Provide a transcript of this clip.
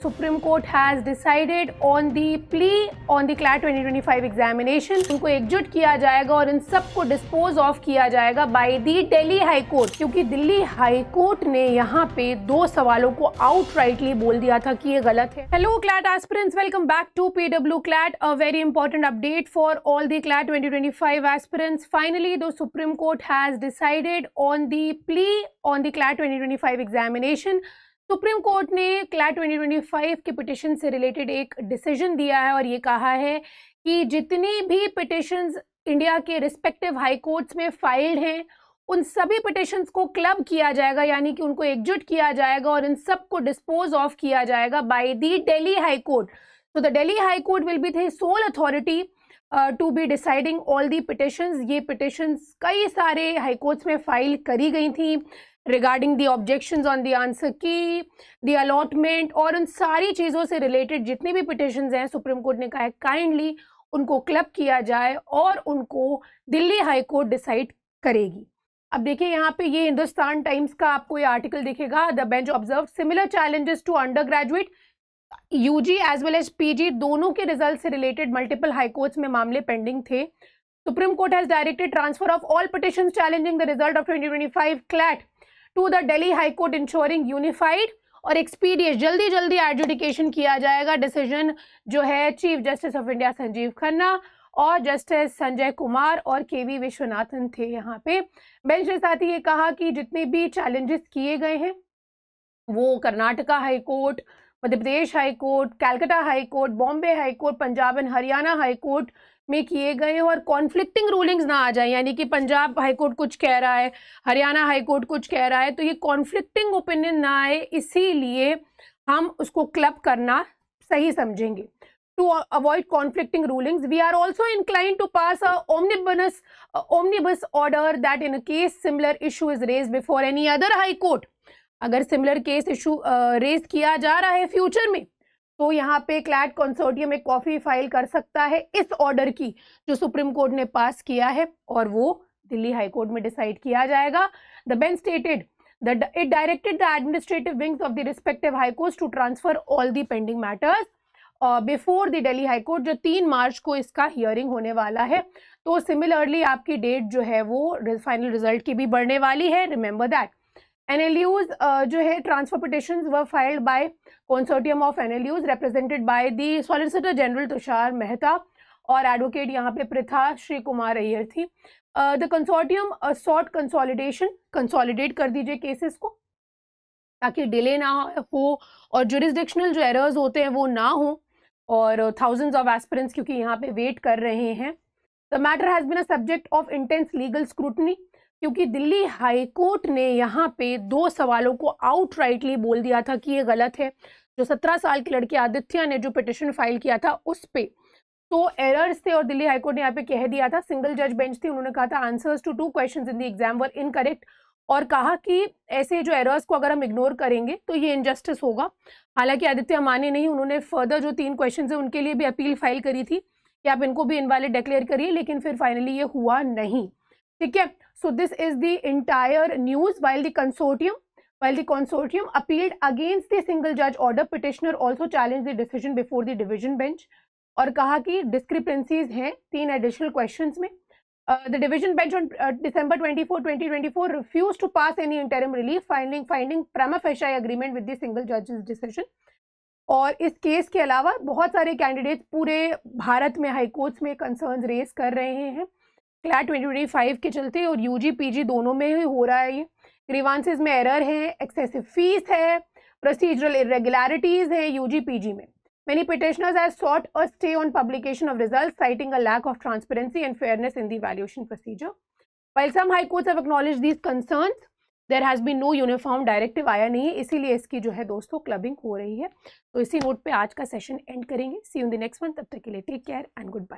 Supreme Court has decided on the plea on the CLAT 2025 examination. उनको एकजुट किया जाएगा और इन सबको डिस्पोज ऑफ किया जाएगा by the Delhi high court, क्योंकि दिल्ली हाई कोर्ट ने यहाँ पे दो सवालों को आउटराइटली बोल दिया था कि ये गलत है. Hello CLAT aspirants, welcome back to PW CLAT. A very important update for all the CLAT 2025 aspirants. Finally, the Supreme Court has decided on the plea on the CLAT 2025 examination. Supreme court ने CLAT 2025 के petition से related एक decision दिया है और ये कहा है कि जितनी भी पिटिशंस इंडिया के रिस्पेक्टिव हाई कोर्ट्स में फाइल्ड हैं उन सभी पिटिशंस को क्लब किया जाएगा, यानी कि उनको एकजुट किया जाएगा और इन सबको डिस्पोज ऑफ किया जाएगा by the Delhi high Court. So the Delhi high Court will be the sole authority to be deciding all the petitions. ये पिटिशंस कई सारे हाई कोर्ट्स में फाइल करी गई थी regarding the objections on the answer key, the allotment और उन सारी चीज़ों से रिलेटेड जितनी भी पिटिशंस हैं सुप्रीम कोर्ट ने कहा है काइंडली उनको क्लब किया जाए और उनको दिल्ली हाई कोर्ट डिसाइड करेगी. अब देखिए यहाँ पे ये हिंदुस्तान टाइम्स का आपको ये आर्टिकल दिखेगा. The bench observe similar challenges to undergraduate UG as well as PG दोनों के रिजल्ट से रिलेटेड मल्टीपल हाई कोर्ट्स में मामले पेंडिंग थे. Supreme Court has directed transfer of all petitions challenging the result of 2025 CLAT to the Delhi high Court ensuring unified और expeditious जल्दी adjudication किया जाएगा. डिसीजन जो है chief justice of India Sanjiv Khanna और जस्टिस संजय कुमार और केवी विश्वनाथन थे यहाँ पे. बेंच ने साथ ही ये कहा कि जितने भी चैलेंजेस किए गए हैं वो Karnataka high court, Madhya Pradesh high court, Calcutta high court, Bombay high court, Punjab and Haryana high court में किए गए और कॉन्फ्लिक्टिंग रूलिंग्स ना आ जाए, यानी कि पंजाब हाई कोर्ट कुछ कह रहा है, हरियाणा हाई कोर्ट कुछ कह रहा है, तो ये कॉन्फ्लिक्टिंग ओपिनियन ना आए, इसीलिए हम उसको क्लब करना सही समझेंगे. To avoid conflicting rulings we are also inclined to pass a omnibus order that in a case similar issue is raised before any other high court. अगर सिमिलर केस इशू रेज किया जा रहा है future में तो यहाँ पे CLAT consortium एक कॉपी फाइल कर सकता है इस ऑर्डर की जो सुप्रीम कोर्ट ने पास किया है और वो दिल्ली हाई कोर्ट में डिसाइड किया जाएगा. The bench stated that it directed the administrative wings of the respective high courts to transfer all the pending matters before the Delhi high court, जो 3 मार्च को इसका हियरिंग होने वाला है. तो सिमिलरली आपकी डेट जो है वो फाइनल रिजल्ट की भी बढ़ने वाली है. रिमेंबर दैट NLUs जो है transfer petitions were filed by consortium of NLUs represented by the solicitor general Tushar Mehta और एडवोकेट यहाँ पे पृथा श्री कुमार अय्यर थी. द कंसोर्टियम सॉट कंसोलिडेट कर दीजिए केसेस को ताकि डिले ना हो और जुरिस्डिक्शनल जो एरर्स होते हैं वो ना हो और थाउजेंड्स ऑफ एस्पिरेंट्स क्योंकि यहाँ पे वेट कर रहे हैं. The matter has been a subject of intense legal scrutiny, क्योंकि दिल्ली हाई कोर्ट ने यहाँ पे दो सवालों को आउटराइटली बोल दिया था कि ये गलत है. जो 17 साल के लड़के आदित्य ने जो पिटिशन फाइल किया था उस पे तो एरर्स थे और दिल्ली हाई कोर्ट ने यहाँ पे कह दिया था, सिंगल जज बेंच थी, उन्होंने कहा था answers to 2 questions in the exam were incorrect और कहा कि ऐसे जो एरर्स को अगर हम इग्नोर करेंगे तो ये इनजस्टिस होगा. हालांकि आदित्य माने नहीं, उन्होंने फर्दर जो 3 क्वेश्चन है उनके लिए भी अपील फाइल करी थी कि आप इनको भी इनवैलिड डिक्लेयर करिए, लेकिन फिर फाइनली ये हुआ नहीं. ठीक है. So this is the entire news. While the consortium appealed against the single judge order, petitioner also challenged the decision before the division bench और कहा कि discrepancies हैं 3 additional questions में. The division bench on December 24, 2024 refused to pass any interim relief, finding prima facie agreement with the single judge's decision. और इस case के अलावा बहुत सारे कैंडिडेट्स पूरे भारत में हाई कोर्ट्स में कंसर्न्स रेज कर रहे हैं CLAT 2025 के चलते और यूजी पीजी दोनों में ही हो रहा है. ये ग्रीवांसेस में एरर है, एक्सेसिव फीस है, प्रोसीजरल इरेगुलरिटीज है यूजी पीजी में. Many petitioners have sought a stay on publication of results, citing a lack of transparency and fairness in the evaluation procedure. While some high courts have acknowledged these concerns, there has been no uniform directive आया नहीं है, इसीलिए इसकी जो है दोस्तों clubbing हो रही है. तो इसी नोट पे आज का सेशन एंड करेंगे. See you in the next one. तब तक के लिए take care and good bye.